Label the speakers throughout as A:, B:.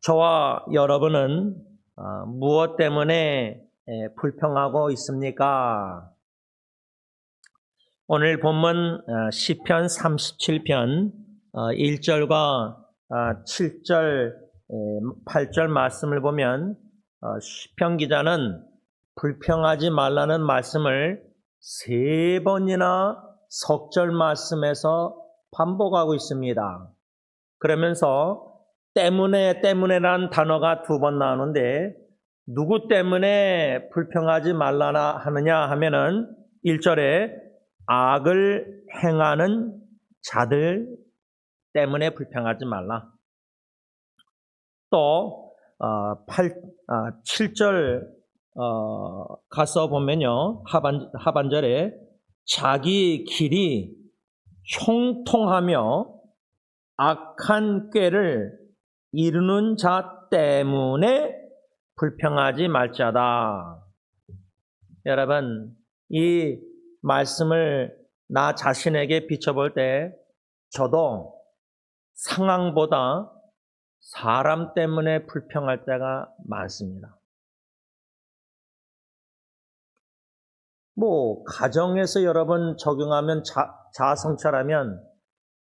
A: 저와 여러분은 무엇 때문에 불평하고 있습니까? 오늘 본문 시편 37편 1절과 7절, 8절 말씀을 보면 시편 기자는 불평하지 말라는 말씀을 3번이나 석절 말씀에서 반복하고 있습니다. 그러면서 때문에란 단어가 2번 나오는데 누구 때문에 불평하지 말라 하느냐 하면은 1절에 악을 행하는 자들 때문에 불평하지 말라. 또 7절 가서 보면요, 하반절에 자기 길이 형통하며 악한 꾀를 이루는 자 때문에 불평하지 말자다. 여러분, 이 말씀을 나 자신에게 비춰볼 때 저도 상황보다 사람 때문에 불평할 때가 많습니다. 가정에서 여러분 적용하면 자아성찰하면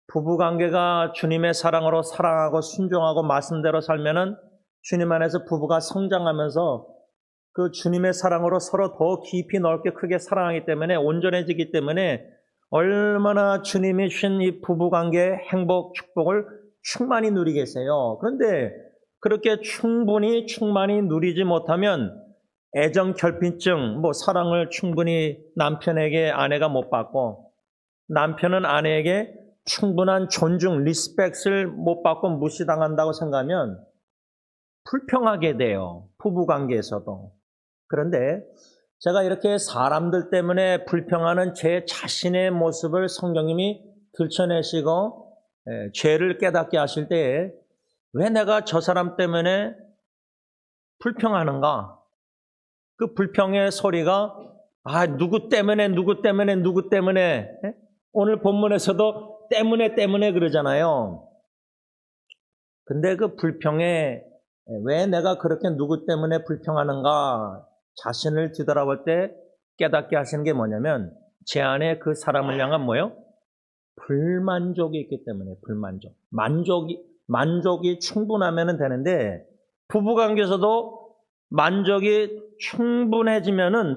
A: 부부관계가 주님의 사랑으로 사랑하고 순종하고 말씀대로 살면은 주님 안에서 부부가 성장하면서 그 주님의 사랑으로 서로 더 깊이 넓게 크게 사랑하기 때문에 온전해지기 때문에 얼마나 주님이 주신 이 부부관계의 행복, 축복을 충만히 누리겠어요. 그런데 그렇게 충만히 누리지 못하면 애정 결핍증, 사랑을 충분히 남편에게 아내가 못 받고 남편은 아내에게 충분한 존중, 리스펙트를 못 받고 무시당한다고 생각하면 불평하게 돼요. 부부관계에서도. 그런데 제가 이렇게 사람들 때문에 불평하는 제 자신의 모습을 성령님이 들춰내시고 죄를 깨닫게 하실 때에 왜 내가 저 사람 때문에 불평하는가? 그 불평의 소리가 누구 때문에 오늘 본문에서도 때문에 그러잖아요. 근데 그 불평에 왜 내가 그렇게 누구 때문에 불평하는가 자신을 뒤돌아볼 때 깨닫게 하시는 게 뭐냐면 제 안에 그 사람을 향한 불만족이 있기 때문에 불만족. 만족이 충분하면 되는데 부부관계에서도 만족이 충분하면은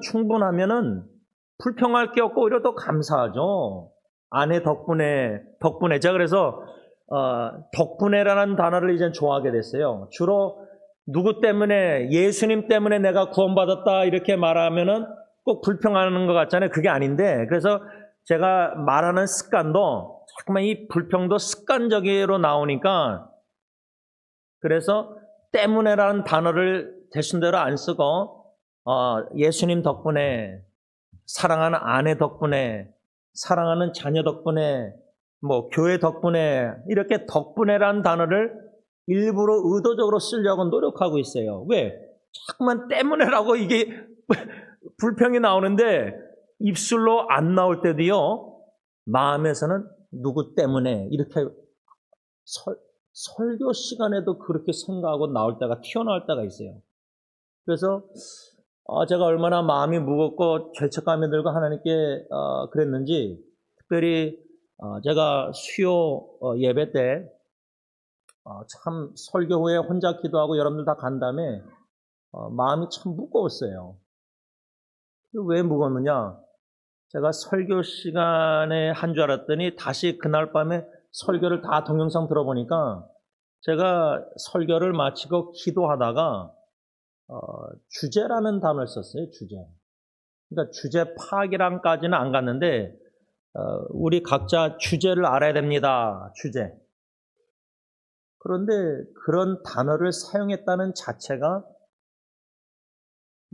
A: 불평할 게 없고 오히려 더 감사하죠. 아내 덕분에 제가 그래서 덕분에라는 단어를 이제 좋아하게 됐어요. 주로 누구 때문에 예수님 때문에 내가 구원받았다 이렇게 말하면은 꼭 불평하는 것 같잖아요. 그게 아닌데 그래서 제가 말하는 습관도 자꾸만 이 불평도 습관적으로 나오니까 그래서 때문에라는 단어를 대신대로 안 쓰고 예수님 덕분에 사랑하는 아내 덕분에 사랑하는 자녀 덕분에 교회 덕분에 이렇게 덕분에라는 단어를 일부러 의도적으로 쓰려고 노력하고 있어요. 왜? 자꾸만 때문에라고 이게 불평이 나오는데 입술로 안 나올 때도요. 마음에서는 누구 때문에 이렇게 설교 시간에도 그렇게 생각하고 튀어나올 때가 있어요. 그래서 제가 얼마나 마음이 무겁고 죄책감이 들고 하나님께 그랬는지 특별히 제가 수요 예배 때 참 설교 후에 혼자 기도하고 여러분들 다 간 다음에 마음이 참 무거웠어요. 왜 무거웠느냐? 제가 설교 시간에 한 줄 알았더니 다시 그날 밤에 설교를 다 동영상 들어보니까 제가 설교를 마치고 기도하다가 주제라는 단어를 썼어요. 주제. 그러니까 주제 파악이랑까지는 안 갔는데 우리 각자 주제를 알아야 됩니다. 주제. 그런데 그런 단어를 사용했다는 자체가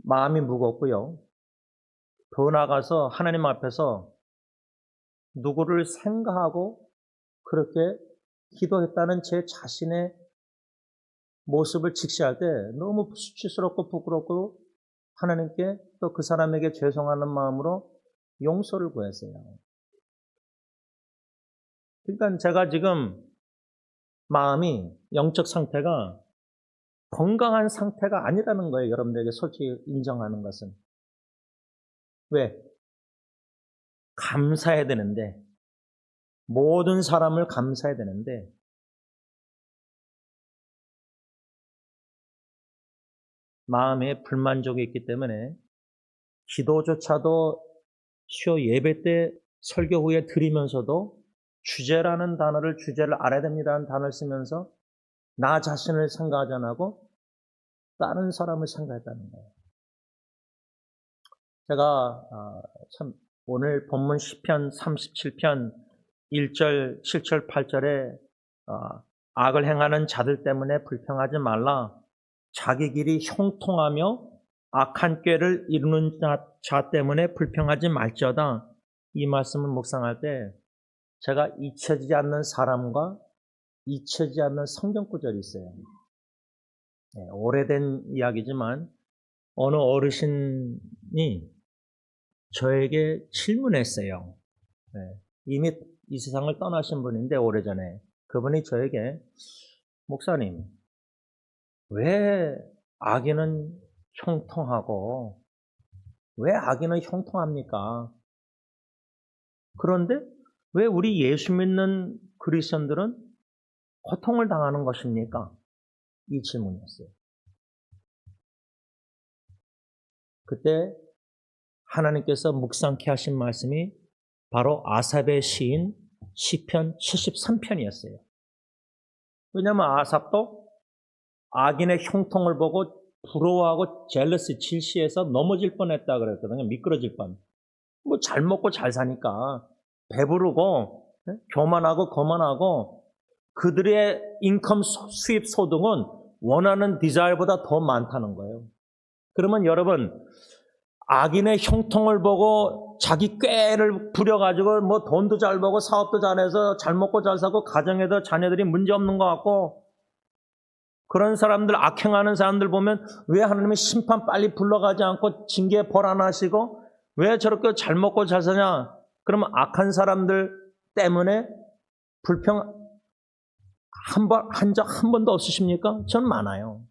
A: 마음이 무겁고요. 더 나아가서 하나님 앞에서 누구를 생각하고 그렇게 기도했다는 제 자신의 모습을 직시할 때 너무 수치스럽고 부끄럽고 하나님께 또 그 사람에게 죄송하는 마음으로 용서를 구했어요. 그러니까 제가 지금 마음이 영적 상태가 건강한 상태가 아니라는 거예요. 여러분들에게 솔직히 인정하는 것은. 왜? 감사해야 되는데, 모든 사람을 감사해야 되는데, 마음에 불만족이 있기 때문에 기도조차도 주요 예배 때 설교 후에 드리면서도 주제를 알아야 됩니다라는 단어를 쓰면서 나 자신을 생각하지 않고 다른 사람을 생각했다는 거예요. 제가 참 오늘 본문 시편 37편 1절, 7절, 8절에 악을 행하는 자들 때문에 불평하지 말라. 자기 길이 형통하며 악한 꾀를 이루는 자 때문에 불평하지 말지어다. 이 말씀을 묵상할 때 제가 잊혀지지 않는 사람과 잊혀지지 않는 성경 구절이 있어요. 네, 오래된 이야기지만 어느 어르신이 저에게 질문했어요. 네, 이미 이 세상을 떠나신 분인데 오래전에 그분이 저에게 목사님, 왜 아기는 형통하고 왜 아기는 형통합니까? 그런데 왜 우리 예수 믿는 그리스도인들은 고통을 당하는 것입니까? 이 질문이었어요. 그때 하나님께서 묵상케 하신 말씀이 바로 아삽의 시인 시편 73편이었어요. 왜냐하면 아삽도 악인의 형통을 보고 부러워하고 젤러스 질시해서 넘어질 뻔했다 그랬거든요. 미끄러질 뻔. 뭐 잘 먹고 잘 사니까 배부르고 교만하고 거만하고 그들의 인컴 수입 소득은 원하는 디자일보다 더 많다는 거예요. 그러면 여러분 악인의 형통을 보고 자기 꾀를 부려가지고 뭐 돈도 잘 벌고 사업도 잘해서 잘 먹고 잘 사고 가정에도 자녀들이 문제 없는 것 같고 그런 사람들 악행하는 사람들 보면 왜 하나님의 심판 빨리 불러가지 않고 징계 벌 안 하시고 왜 저렇게 잘 먹고 잘 사냐? 그러면 악한 사람들 때문에 불평 한 적 한 번도 없으십니까? 전 많아요.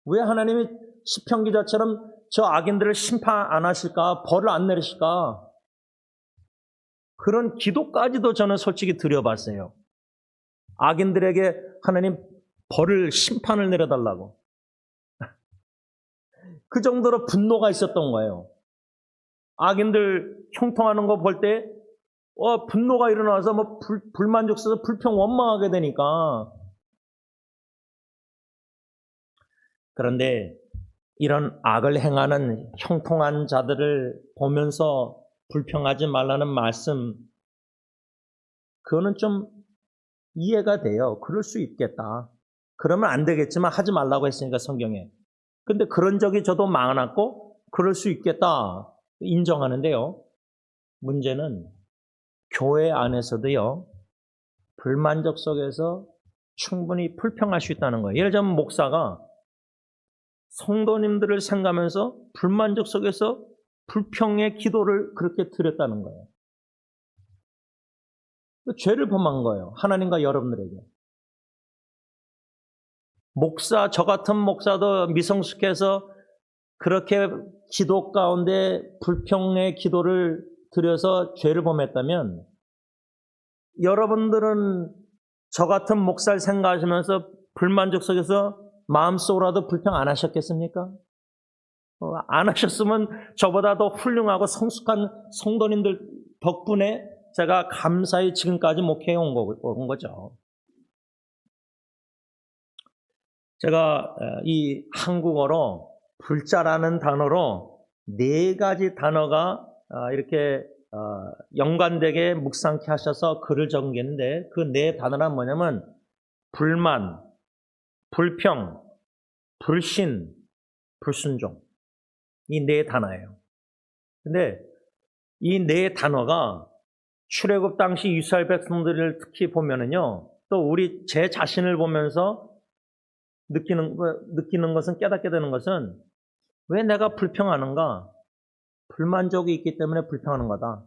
A: 왜 하나님이 시편 기자처럼 저 악인들을 심판 안 하실까? 벌을 안 내리실까? 그런 기도까지도 저는 솔직히 드려봤어요. 악인들에게 하나님 벌을 심판을 내려달라고. 그 정도로 분노가 있었던 거예요. 악인들 형통하는 거 볼 때 분노가 일어나서 뭐 불만족스러워서 불평 원망하게 되니까. 그런데 이런 악을 행하는 형통한 자들을 보면서 불평하지 말라는 말씀, 그거는 좀 이해가 돼요. 그럴 수 있겠다. 그러면 안 되겠지만 하지 말라고 했으니까 성경에. 근데 그런 적이 저도 많았고 그럴 수 있겠다 인정하는데요. 문제는 교회 안에서도요. 불만족 속에서 충분히 불평할 수 있다는 거예요. 예를 들면 목사가 성도님들을 생각하면서 불만족 속에서 불평의 기도를 그렇게 드렸다는 거예요. 죄를 범한 거예요. 하나님과 여러분들에게. 저 같은 목사도 미성숙해서 그렇게 기도 가운데 불평의 기도를 드려서 죄를 범했다면 여러분들은 저 같은 목사를 생각하시면서 불만족 속에서 마음속으로라도 불평 안 하셨겠습니까? 안 하셨으면 저보다 더 훌륭하고 성숙한 성도님들 덕분에 제가 감사히 지금까지 목회해 온 거죠. 제가 이 한국어로 불자라는 단어로 4가지 단어가 이렇게 연관되게 묵상케 하셔서 글을 적은 게 있는데 그 4단어란 뭐냐면 불만, 불평, 불신, 불순종. 이 4단어예요. 근데 이 4단어가 출애굽 당시 이스라엘 백성들을 특히 보면은요, 또 제 자신을 보면서 느끼는 것은, 깨닫게 되는 것은 왜 내가 불평하는가? 불만족이 있기 때문에 불평하는 거다.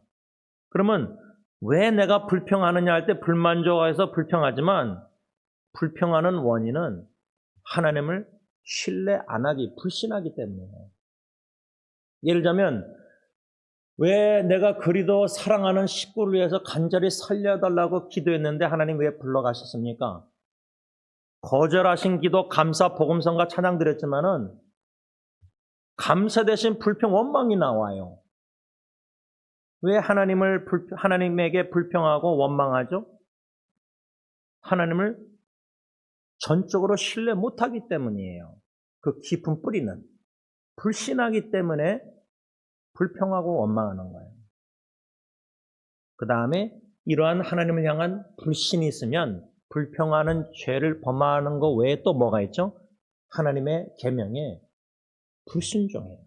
A: 그러면 왜 내가 불평하느냐 할 때 불만족해서 불평하지만 불평하는 원인은 하나님을 신뢰 안 하기, 불신하기 때문이에요. 예를 들자면 왜 내가 그리도 사랑하는 식구를 위해서 간절히 살려달라고 기도했는데 하나님 왜 불러가셨습니까? 거절하신 기도, 감사, 복음성과 찬양 드렸지만은 감사 대신 불평, 원망이 나와요. 왜 하나님에게 불평하고 원망하죠? 하나님을 전적으로 신뢰 못하기 때문이에요. 그 깊은 뿌리는 불신하기 때문에 불평하고 원망하는 거예요. 그 다음에 이러한 하나님을 향한 불신이 있으면 불평하는 죄를 범하는 것 외에 또 뭐가 있죠? 하나님의 계명에 불순종해요.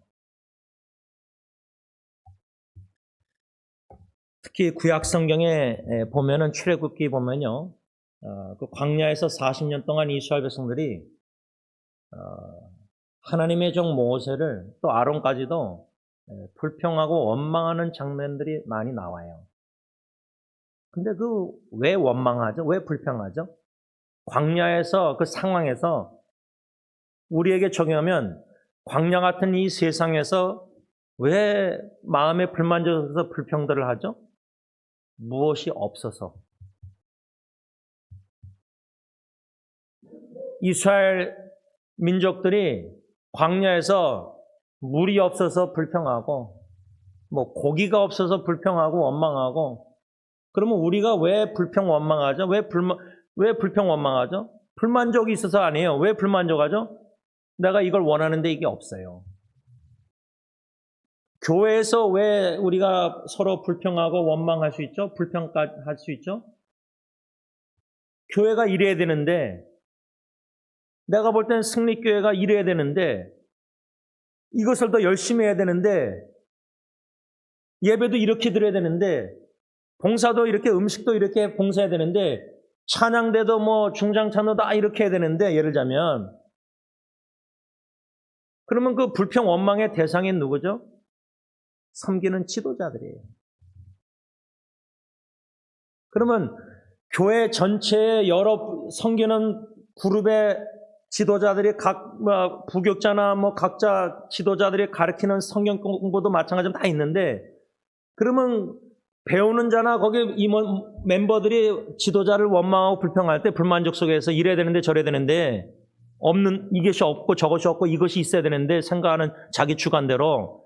A: 특히 구약 성경에 보면은 출애굽기 보면요, 그 광야에서 40년 동안 이스라엘 백성들이 하나님의 종 모세를 또 아론까지도 불평하고 원망하는 장면들이 많이 나와요. 근데 왜 원망하죠? 왜 불평하죠? 광야에서 그 상황에서 우리에게 적용하면 광야 같은 이 세상에서 왜 마음에 불만져서 불평들을 하죠? 무엇이 없어서. 이스라엘 민족들이 광야에서 물이 없어서 불평하고 뭐 고기가 없어서 불평하고 원망하고, 그러면 우리가 왜 불평 원망하죠? 왜 불평 원망하죠? 불만족이 있어서 아니에요. 왜 불만족하죠? 내가 이걸 원하는데 이게 없어요. 교회에서 왜 우리가 서로 불평하고 원망할 수 있죠? 불평할 수 있죠? 교회가 이래야 되는데, 내가 볼 땐 승리교회가 이래야 되는데, 이것을 더 열심히 해야 되는데, 예배도 이렇게 드려야 되는데, 봉사도 이렇게, 음식도 이렇게 봉사해야 되는데, 찬양대도 뭐 중장찬도 다 이렇게 해야 되는데, 예를 들자면, 그러면 그 불평 원망의 대상이 누구죠? 섬기는 지도자들이에요. 그러면 교회 전체의 여러 섬기는 그룹의 지도자들이 부교자나 각자 지도자들이 가르치는 성경 공부도 마찬가지로 다 있는데, 그러면 배우는 자나 거기 임원 멤버들이 지도자를 원망하고 불평할 때 불만족 속에서 이래야 되는데 저래야 되는데, 이것이 없고 저것이 없고 이것이 있어야 되는데 생각하는 자기 주관대로,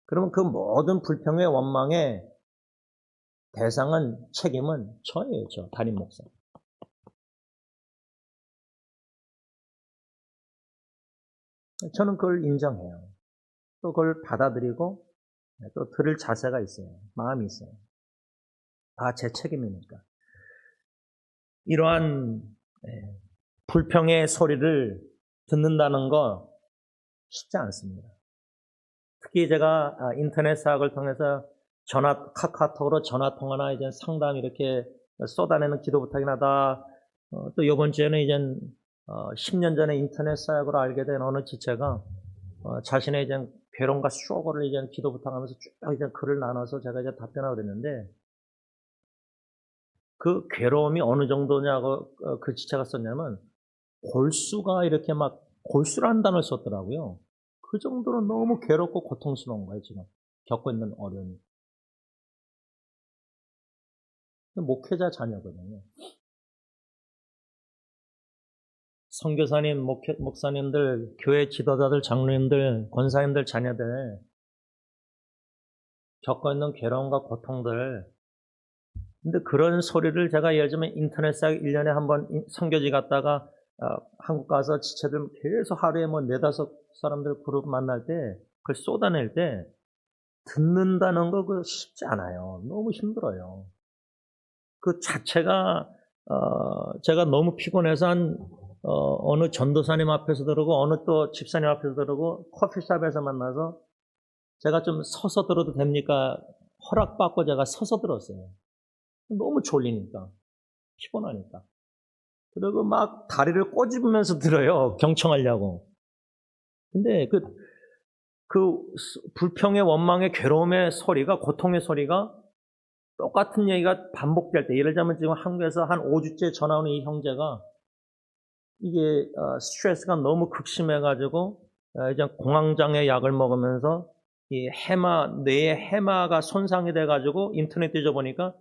A: 그러면 그 모든 불평의 원망의 책임은 저예요. 저 담임 목사. 저는 그걸 인정해요. 또 그걸 받아들이고 또 들을 자세가 있어요. 마음이 있어요. 다 제 책임이니까. 이러한 불평의 소리를 듣는다는 거 쉽지 않습니다. 특히 제가 인터넷 사역을 통해서 카카오톡으로 전화통화나 이제 상담 이렇게 쏟아내는 기도 부탁이나 또 이번 주에는 이제 10년 전에 인터넷 사역으로 알게 된 어느 지체가 자신의 이제 괴로움과 쇼거를 이제 기도 부탁하면서 쭉 이제 글을 나눠서 제가 이제 답변하고 그랬는데, 그 괴로움이 어느 정도냐고 그 지체가 썼냐면, 골수가 이렇게 골수라는 단어를 썼더라고요. 그 정도로 너무 괴롭고 고통스러운 거예요, 지금. 겪고 있는 어려움이. 목회자 자녀거든요. 선교사님, 목사님들, 교회 지도자들, 장로님들, 권사님들, 자녀들 겪고 있는 괴로움과 고통들. 근데 그런 소리를 제가 예를 들면 인터넷 사역 1년에 한 번 선교지 갔다가 한국 가서 지체들 계속 하루에 4-5 사람들 그룹 만날 때 그걸 쏟아낼 때 듣는다는 거 그거 쉽지 않아요. 너무 힘들어요. 그 자체가 제가 너무 피곤해서 어느 전도사님 앞에서 들으고 어느 또 집사님 앞에서 들으고 커피숍에서 만나서 제가 좀 서서 들어도 됩니까? 허락받고 제가 서서 들었어요. 너무 졸리니까, 피곤하니까. 그리고 다리를 꼬집으면서 들어요. 경청하려고. 근데 그 불평의 원망의 괴로움의 소리가, 고통의 소리가 똑같은 얘기가 반복될 때, 예를 들자면 지금 한국에서 한 5주째 전화 오는 이 형제가 이게 스트레스가 너무 극심해가지고 이제 공황장애 약을 먹으면서 이 뇌의 해마가 손상이 돼가지고 인터넷 뒤져보니까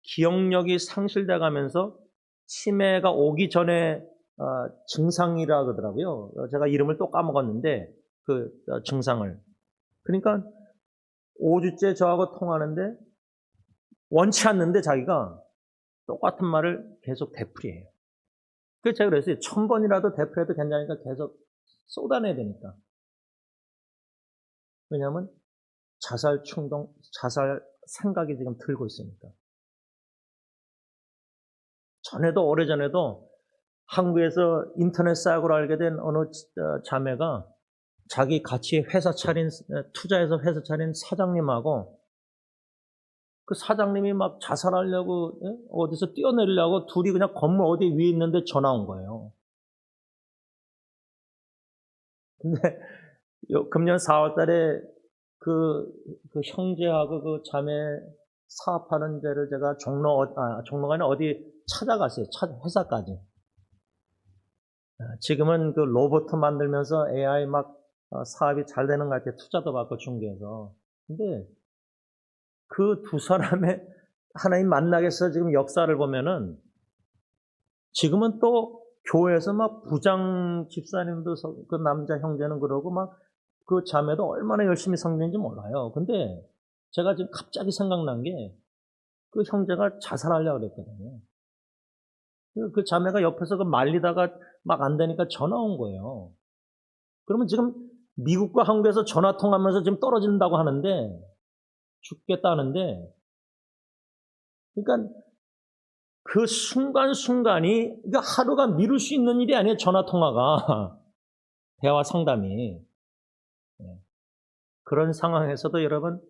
A: 기억력이 상실돼가면서 치매가 오기 전에 증상이라 그러더라고요. 제가 이름을 또 까먹었는데 그 증상을. 그러니까 5주째 저하고 통하는데 원치 않는데 자기가 똑같은 말을 계속 되풀이해요. 그래서 제가 그랬어요. 1000번이라도 되풀이해도 괜찮으니까 계속 쏟아내야 되니까. 왜냐하면 자살 충동, 자살 생각이 지금 들고 있으니까. 오래전에도 한국에서 인터넷 사고를 알게 된 어느 자매가 자기 같이 투자해서 회사 차린 사장님하고 그 사장님이 막 자살하려고, 어디서 뛰어내리려고 둘이 그냥 건물 어디 위에 있는데 전화 온 거예요. 근데 금년 4월 달에 그 형제하고 그 자매 사업하는 데를 제가 종로가 아니라 어디 찾아갔어요. 회사까지. 지금은 그 로봇 만들면서 AI 막 사업이 잘 되는 것 같아요. 투자도 받고 중개해서. 근데 그 두 사람의 하나님 만나게 해서 지금 역사를 보면은 지금은 또 교회에서 막 부장 집사님도 그 남자 형제는 그러고 막 그 자매도 얼마나 열심히 섬기는지 몰라요. 근데 제가 지금 갑자기 생각난 게 그 형제가 자살하려고 그랬거든요. 그 자매가 옆에서 그 말리다가 막 안 되니까 전화 온 거예요. 그러면 지금 미국과 한국에서 전화 통하면서 지금 떨어진다고 하는데 죽겠다는데 그러니까 그 순간순간이 그러니까 하루가 미룰 수 있는 일이 아니에요. 전화 통화가 대화 상담이 그런 상황에서도 여러분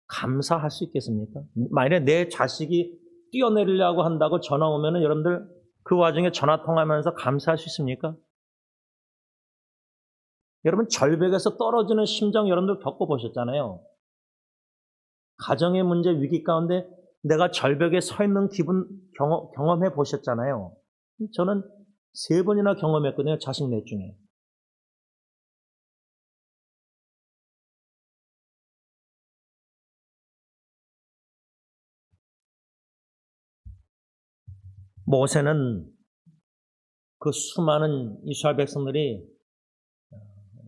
A: 감사할 수 있겠습니까? 만약에 내 자식이 뛰어내리려고 한다고 전화 오면은 여러분들 그 와중에 전화 통화하면서 감사할 수 있습니까? 여러분 절벽에서 떨어지는 심정 여러분들 겪어보셨잖아요. 가정의 문제 위기 가운데 내가 절벽에 서 있는 기분 경험해 보셨잖아요. 저는 3번이나 경험했거든요. 자식 넷 중에. 모세는 그 수많은 이스라엘 백성들이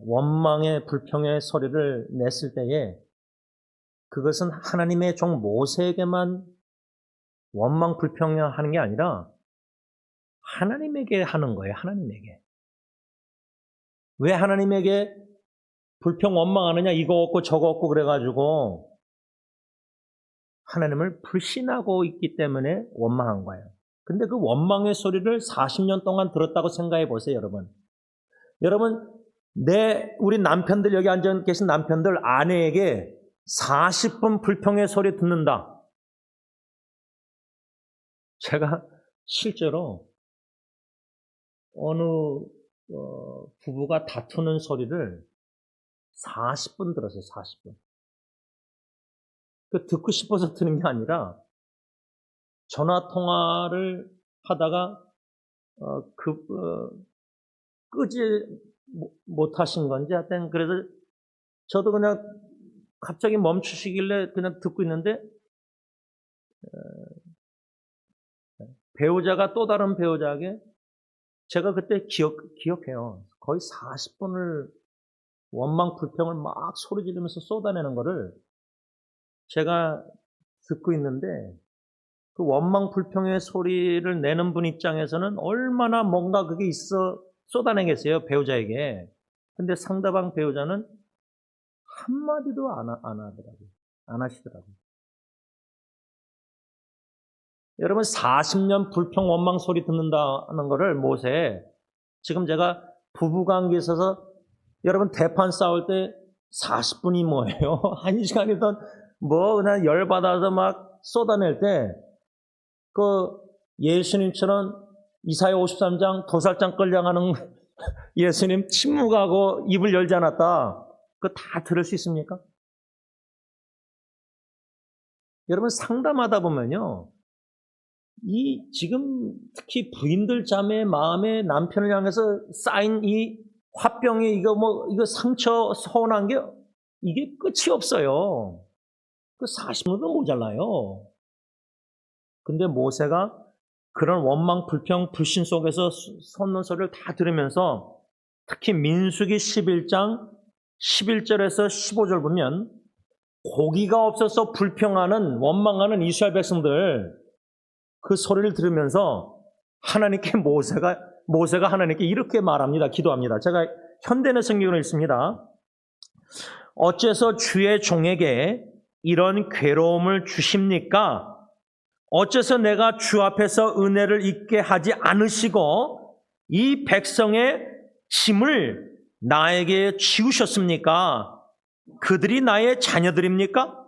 A: 원망의 불평의 소리를 냈을 때에 그것은 하나님의 종 모세에게만 원망 불평하는 게 아니라 하나님에게 하는 거예요. 하나님에게. 왜 하나님에게 불평 원망하느냐 이거 없고 저거 없고 그래가지고 하나님을 불신하고 있기 때문에 원망한 거예요. 근데 그 원망의 소리를 40년 동안 들었다고 생각해 보세요, 여러분. 여러분, 우리 남편들, 여기 앉아 계신 남편들 아내에게 40분 불평의 소리 듣는다. 제가 실제로 어느 부부가 다투는 소리를 40분 들었어요, 40분. 그 듣고 싶어서 듣는 게 아니라 전화 통화를 하다가 끄지 못하신 건지 하여튼 그래서 저도 그냥 갑자기 멈추시길래 그냥 듣고 있는데 배우자가 또 다른 배우자에게 제가 그때 기억해요. 거의 40분을 원망 불평을 막 소리 지르면서 쏟아내는 거를 제가 듣고 있는데 그 원망 불평의 소리를 내는 분 입장에서는 얼마나 뭔가 그게 있어 쏟아내겠어요, 배우자에게. 근데 상대방 배우자는 한마디도 안 하더라고요. 안 하시더라고요. 여러분 40년 불평 원망 소리 듣는다는 거를 모세 지금 제가 부부관계에 있어서 여러분 대판 싸울 때 40분이 뭐예요? 1시간이든 뭐 그냥 열받아서 막 쏟아낼 때 그 예수님처럼 이사야 53장 도살장 끌려가는 예수님 침묵하고 입을 열지 않았다. 그거 다 들을 수 있습니까? 여러분 상담하다 보면요. 이 지금 특히 부인들 자매 마음에 남편을 향해서 쌓인 이 화병이 이거 상처 서운한 게 이게 끝이 없어요. 그 40년도 모자라요. 근데 모세가 그런 원망, 불평, 불신 속에서 선언서를 다 들으면서 특히 민수기 11장 11절에서 15절 보면 고기가 없어서 불평하는 원망하는 이스라엘 백성들 그 소리를 들으면서 하나님께 모세가 하나님께 이렇게 말합니다. 기도합니다. 제가 현대는 성경을 읽습니다. 어째서 주의 종에게 이런 괴로움을 주십니까? 어째서 내가 주 앞에서 은혜를 잊게 하지 않으시고 이 백성의 짐을 나에게 지우셨습니까? 그들이 나의 자녀들입니까?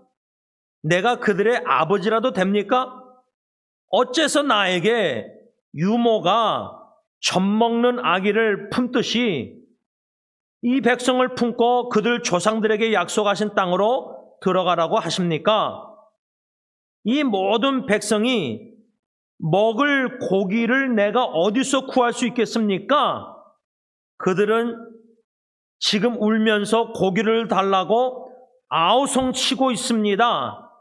A: 내가 그들의 아버지라도 됩니까? 어째서 나에게 유모가 젖먹는 아기를 품듯이 이 백성을 품고 그들 조상들에게 약속하신 땅으로 들어가라고 하십니까? 이 모든 백성이 먹을 고기를 내가 어디서 구할 수 있겠습니까? 그들은 지금 울면서 고기를 달라고 아우성치고 있습니다.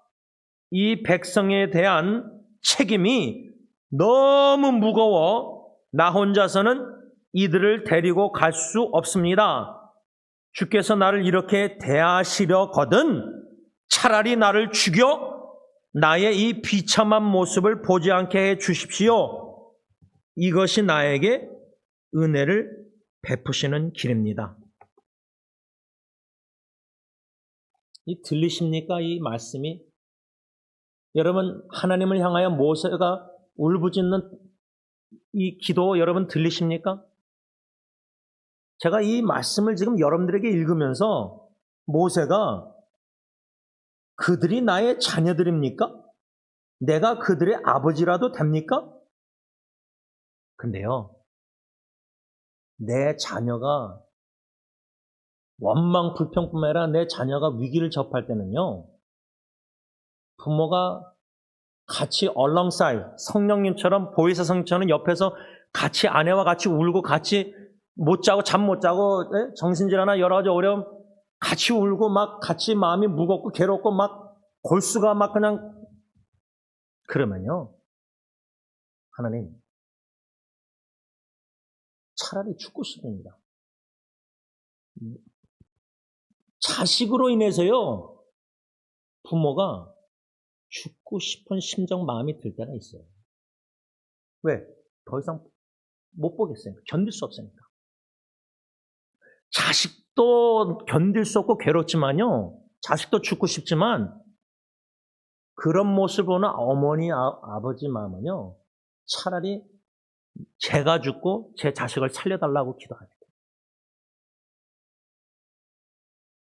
A: 이 백성에 대한 책임이 너무 무거워 나 혼자서는 이들을 데리고 갈 수 없습니다. 주께서 나를 이렇게 대하시려거든 차라리 나를 죽여 나의 이 비참한 모습을 보지 않게 해 주십시오. 이것이 나에게 은혜를 베푸시는 길입니다. 들리십니까? 이 말씀이? 여러분, 하나님을 향하여 모세가 울부짖는 이 기도 여러분 들리십니까? 제가 이 말씀을 지금 여러분들에게 읽으면서 모세가 그들이 나의 자녀들입니까? 내가 그들의 아버지라도 됩니까? 근데요, 내 자녀가 원망 불평뿐만 아니라 내 자녀가 위기를 접할 때는요, 부모가 같이 alongside 성령님처럼 보혜사 성령처럼 옆에서 같이 아내와 같이 울고 같이 못 자고 잠 못 자고 정신질환이나 여러 가지 어려움 같이 울고 막 같이 마음이 무겁고 괴롭고 막 골수가 막 그냥 그러면요, 하나님 차라리 죽고 싶습니다. 자식으로 인해서요 부모가 죽고 싶은 심정 마음이 들 때가 있어요. 왜? 더 이상 못 보겠으니까. 견딜 수 없으니까. 자식도 견딜 수 없고 괴롭지만요, 자식도 죽고 싶지만 그런 모습을 보는 어머니, 아버지 마음은요 차라리 제가 죽고 제 자식을 살려달라고 기도합니다.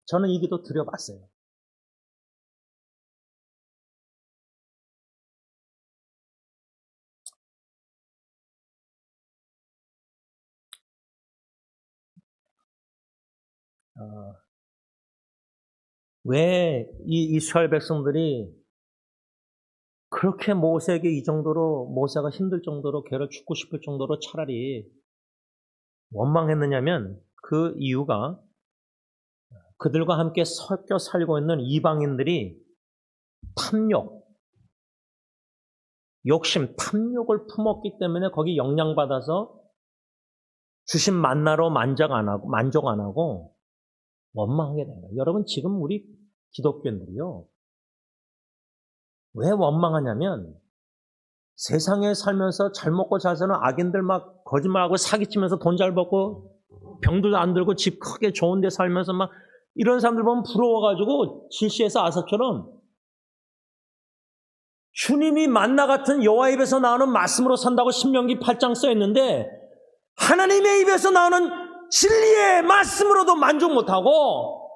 A: 저는 이 기도 드려봤어요. 왜 이 이스라엘 백성들이 그렇게 모세에게 이 정도로 모세가 힘들 정도로 걔를 죽고 싶을 정도로 차라리 원망했느냐면 그 이유가 그들과 함께 섞여 살고 있는 이방인들이 탐욕, 욕심, 탐욕을 품었기 때문에 거기 영향받아서 주신 만나로 만족 안 하고 원망하게 됩니다. 여러분, 지금 우리 기독교인들이요, 왜 원망하냐면 세상에 살면서 잘 먹고 잘 사는 악인들 막 거짓말하고 사기치면서 돈 잘 벌고 병도 안 들고 집 크게 좋은 데 살면서 막 이런 사람들 보면 부러워가지고 질시에서 아사처럼 주님이 만나 같은 여호와 입에서 나오는 말씀으로 산다고 신명기 8장 써있는데 하나님의 입에서 나오는 진리의 말씀으로도 만족 못하고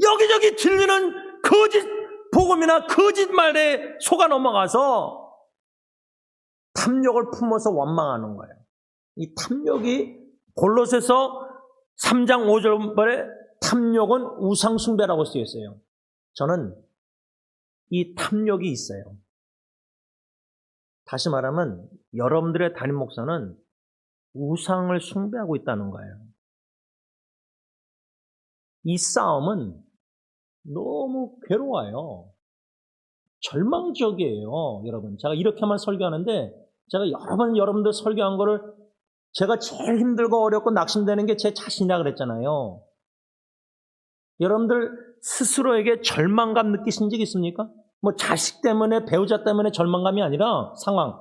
A: 여기저기 들리는 거짓 복음이나 거짓말에 속아 넘어가서 탐욕을 품어서 원망하는 거예요. 이 탐욕이 골로새서 3장 5절에 탐욕은 우상숭배라고 쓰여 있어요. 저는 이 탐욕이 있어요. 다시 말하면 여러분들의 담임 목사는 우상을 숭배하고 있다는 거예요. 이 싸움은 너무 괴로워요. 절망적이에요, 여러분. 제가 이렇게만 설교하는데 제가 여러 번 여러분들 설교한 거를 제가 제일 힘들고 어렵고 낙심되는 게 제 자신이라 그랬잖아요. 여러분들 스스로에게 절망감 느끼신 적 있습니까? 뭐 자식 때문에, 배우자 때문에 절망감이 아니라 상황.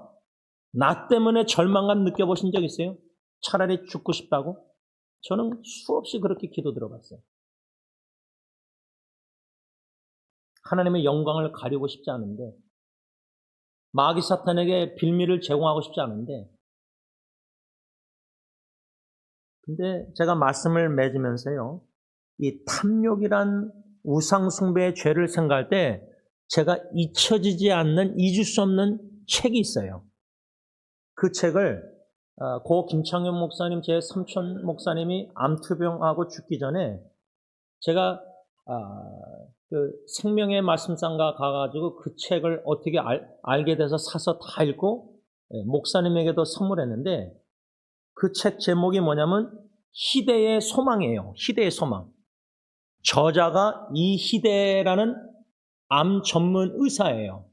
A: 나 때문에 절망감 느껴보신 적 있어요? 차라리 죽고 싶다고? 저는 수없이 그렇게 기도 들어봤어요. 하나님의 영광을 가리고 싶지 않은데, 마귀 사탄에게 빌미를 제공하고 싶지 않은데, 근데 제가 말씀을 맺으면서요, 이 탐욕이란 우상숭배의 죄를 생각할 때 제가 잊혀지지 않는, 잊을 수 없는 책이 있어요. 그 책을 고 김창현 목사님, 제 삼촌 목사님이 암투병하고 죽기 전에 제가 그 생명의 말씀상가 가가지고 그 책을 어떻게 알게 돼서 사서 다 읽고 목사님에게도 선물했는데, 그 책 제목이 뭐냐면 희대의 소망이에요. 희대의 소망. 저자가 이희대라는 암 전문 의사예요.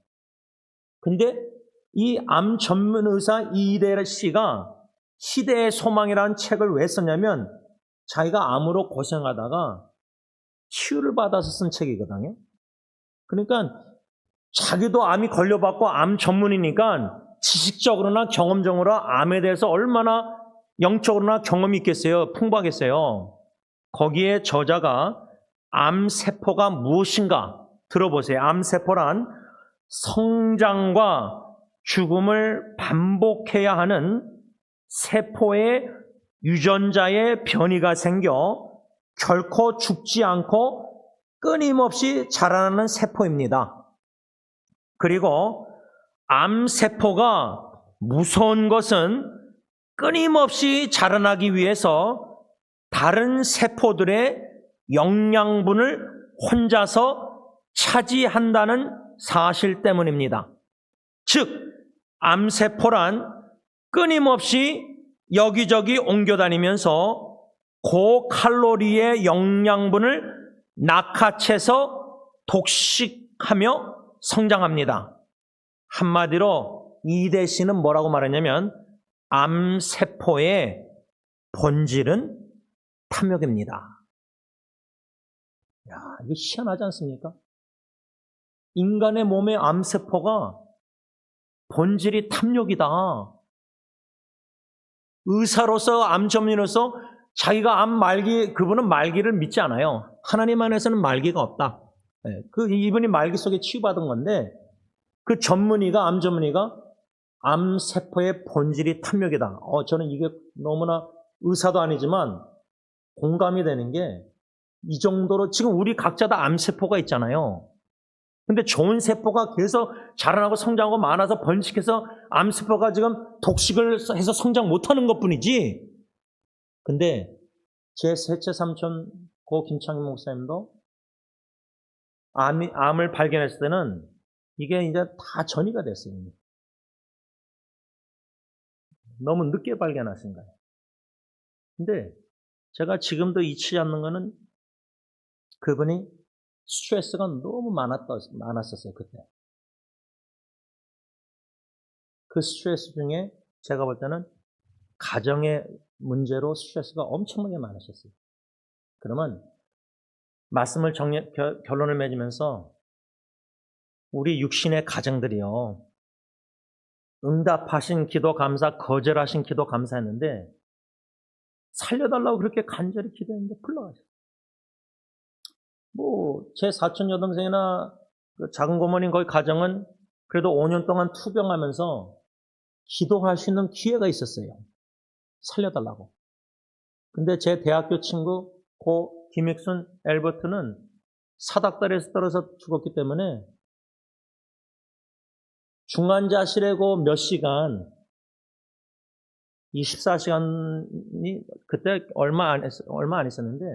A: 근데 이 암 전문 의사 이희대 씨가 희대의 소망이라는 책을 왜 썼냐면 자기가 암으로 고생하다가 치유를 받아서 쓴 책이거든요. 그러니까 자기도 암이 걸려봤고 암 전문이니까 지식적으로나 경험적으로 암에 대해서 얼마나 영적으로나 경험이 있겠어요. 풍부하겠어요. 거기에 저자가 암세포가 무엇인가 들어보세요. 암세포란 성장과 죽음을 반복해야 하는 세포의 유전자의 변이가 생겨 결코 죽지 않고 끊임없이 자라나는 세포입니다. 그리고 암세포가 무서운 것은 끊임없이 자라나기 위해서 다른 세포들의 영양분을 혼자서 차지한다는 사실 때문입니다. 즉, 암세포란 끊임없이 여기저기 옮겨다니면서 고칼로리의 영양분을 낚아채서 독식하며 성장합니다. 한마디로 이대 씨는 뭐라고 말했냐면 암세포의 본질은 탐욕입니다. 야, 이게 희한하지 않습니까? 인간의 몸의 암세포가 본질이 탐욕이다. 의사로서, 암전문의로서 자기가 암 말기, 그분은 말기를 믿지 않아요. 하나님 안에서는 말기가 없다. 이분이 말기 속에 치유받은 건데, 그 전문의가, 암 전문의가 암세포의 본질이 탐욕이다. 저는 이게 너무나 의사도 아니지만 공감이 되는 게, 이 정도로 지금 우리 각자 다 암세포가 있잖아요. 근데 좋은 세포가 계속 자라나고 성장하고 많아서 번식해서 암세포가 지금 독식을 해서 성장 못하는 것뿐이지. 근데 제 셋째 삼촌 고 김창현 목사님도 암을 발견했을 때는 이게 이제 다 전이가 됐어요. 너무 늦게 발견하신 거예요. 근데 제가 지금도 잊지 않는 거는 그분이 스트레스가 너무 많았었어요, 그때. 그 스트레스 중에 제가 볼 때는 가정의 문제로 스트레스가 엄청나게 많으셨어요. 그러면 말씀을 결론을 맺으면서 우리 육신의 가정들이요, 응답하신 기도 감사, 거절하신 기도 감사했는데 살려달라고 그렇게 간절히 기도했는데 불러가셨어요. 제 사촌 여동생이나 작은 고모님 거기 가정은 그래도 5년 동안 투병하면서 기도할 수 있는 기회가 있었어요. 살려달라고. 근데 제 대학교 친구 고 김익순 엘버트는 사닥다리에서 떨어져 죽었기 때문에 중환자실에 몇 시간, 24시간이 그때 얼마 안 있었는데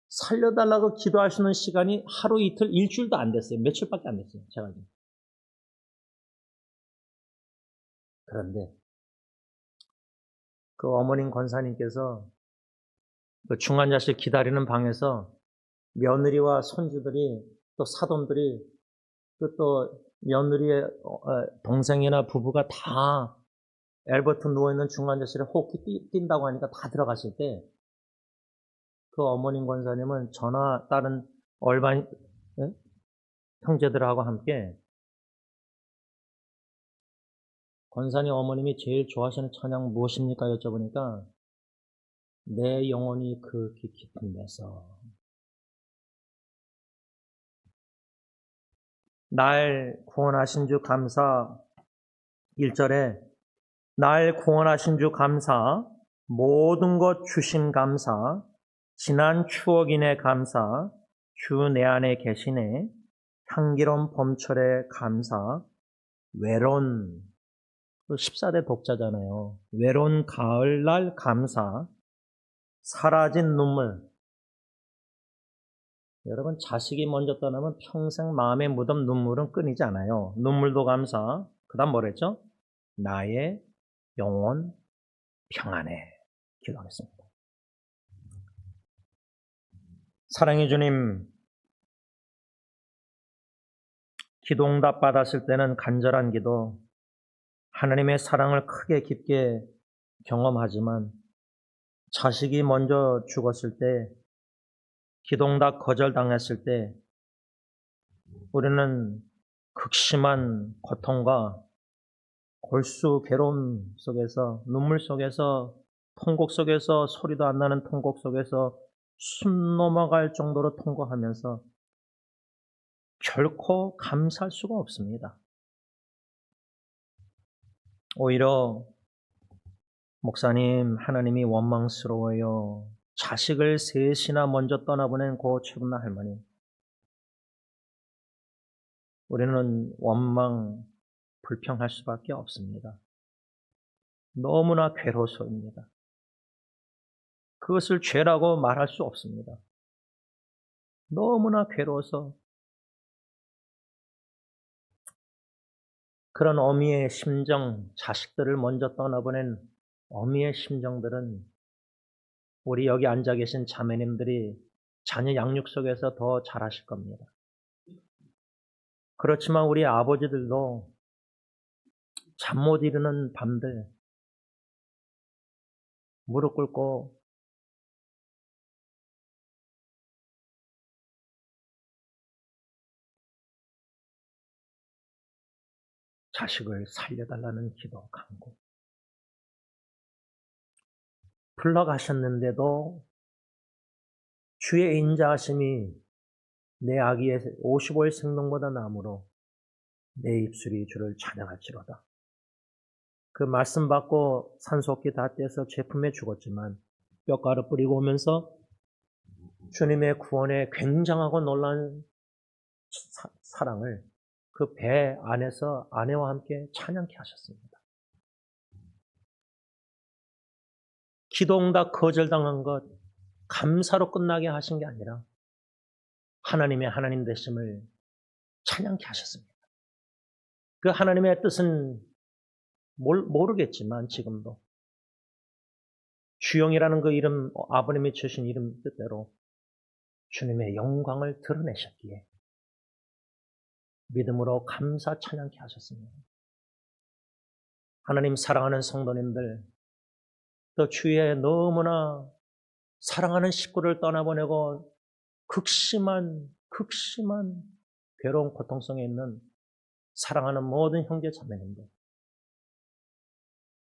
A: 살려달라고 기도할 수 있는 시간이 하루 이틀 일주일도 안 됐어요. 며칠밖에 안 됐어요. 제가. 그런데 그 어머님 권사님께서 그 중환자실 기다리는 방에서 며느리와 손주들이 또 사돈들이 또 며느리의 동생이나 부부가 다 엘버튼 누워있는 중환자실에 호흡기 뛴다고 하니까 다 들어갔을 때 그 어머님 권사님은 저나 다른 얼반 형제들하고 함께 권사님 어머님이 제일 좋아하시는 찬양 무엇입니까? 여쭤보니까 내 영혼이 그 깊은 데서 날 구원하신 주 감사 1절에 날 구원하신 주 감사 모든 것 주신 감사 지난 추억이네 감사 주 내 안에 계시네 향기로운 봄철에 감사 외로운 14대 독자잖아요. 외로운 가을날 감사 사라진 눈물 여러분 자식이 먼저 떠나면 평생 마음에 묻은 눈물은 끊이지 않아요. 눈물도 감사 그 다음 뭐랬죠? 나의 영혼 평안해 기도하겠습니다. 사랑의 주님 기도응답 받았을 때는 간절한 기도 하나님의 사랑을 크게 깊게 경험하지만 자식이 먼저 죽었을 때 기도응답 거절당했을 때 우리는 극심한 고통과 골수 괴로움 속에서 눈물 속에서 통곡 속에서 소리도 안 나는 통곡 속에서 숨 넘어갈 정도로 통곡하면서 결코 감사할 수가 없습니다. 오히려 목사님 하나님이 원망스러워요. 자식을 셋이나 먼저 떠나보낸 고 최분나 할머니 우리는 원망 불평할 수밖에 없습니다. 너무나 괴로워서입니다. 그것을 죄라고 말할 수 없습니다. 너무나 괴로워서 그런 어미의 심정, 자식들을 먼저 떠나보낸 어미의 심정들은 우리 여기 앉아 계신 자매님들이 자녀 양육 속에서 더 잘하실 겁니다. 그렇지만 우리 아버지들도 잠 못 이루는 밤들 무릎 꿇고 자식을 살려달라는 기도 간구 불러가셨는데도 주의 인자하심이 내 아기의 55일 생명보다 나무로 내 입술이 주를 찬양할지로다. 그 말씀 받고 산소호흡기 다 떼서 제품에 죽었지만 뼈가루 뿌리고 오면서 주님의 구원의 굉장하고 놀라운 사랑을 그 배 안에서 아내와 함께 찬양케 하셨습니다. 기도응답 거절당한 것 감사로 끝나게 하신 게 아니라 하나님의 하나님 되심을 찬양케 하셨습니다. 그 하나님의 뜻은 모르겠지만 지금도 주영이라는 그 이름 아버님이 주신 이름 뜻대로 주님의 영광을 드러내셨기에 믿음으로 감사 찬양케 하셨습니다. 하나님 사랑하는 성도님들 또 주위에 너무나 사랑하는 식구를 떠나보내고 극심한 괴로운 고통 속에 있는 사랑하는 모든 형제 자매님들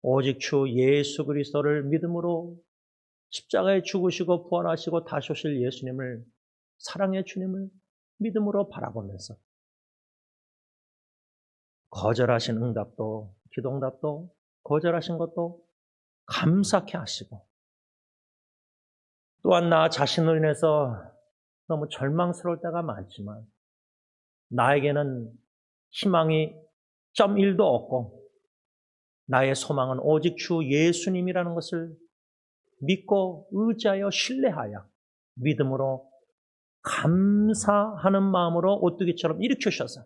A: 오직 주 예수 그리스도를 믿음으로 십자가에 죽으시고 부활하시고 다시 오실 예수님을 사랑의 주님을 믿음으로 바라보면서 거절하신 응답도 기도응답도 거절하신 것도 감사케 하시고 또한 나 자신으로 인해서 너무 절망스러울 때가 많지만 나에게는 희망이 0.1도 없고 나의 소망은 오직 주 예수님이라는 것을 믿고 의지하여 신뢰하여 믿음으로 감사하는 마음으로 오뚜기처럼 일으키셔서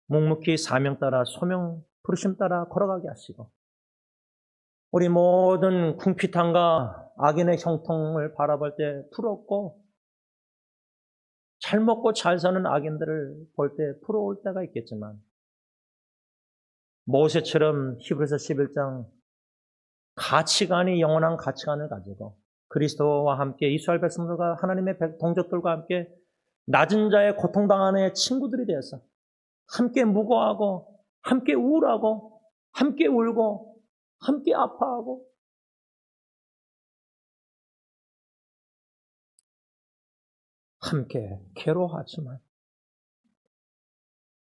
A: 묵묵히 사명 따라 소명 부르심 따라 걸어가게 하시고 우리 모든 궁핍함과 악인의 형통을 바라볼 때 부럽고 잘 먹고 잘 사는 악인들을 볼 때 부러울 때가 있겠지만 모세처럼 히브리서 11장 가치관이 영원한 가치관을 가지고 그리스도와 함께 이스라엘 백성들과 하나님의 동족들과 함께 낮은 자의 고통당하는 친구들이 되어서 함께 무거워하고 함께 우울하고 함께 울고 함께 아파하고 함께 괴로워하지만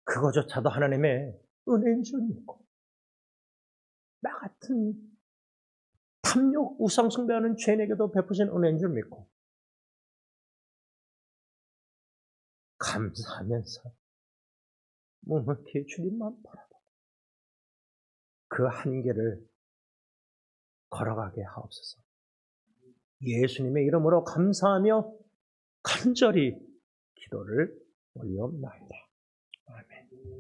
A: 그거조차도 하나님의 은혜인 줄 믿고 나 같은 탐욕 우상 숭배하는 죄인에게도 베푸신 은혜인 줄 믿고 감사하면서 묵묵히 주님만 바라보고 그 한계를 걸어가게 하옵소서. 예수님의 이름으로 감사하며 간절히 기도를 올려옵나이다. 아멘.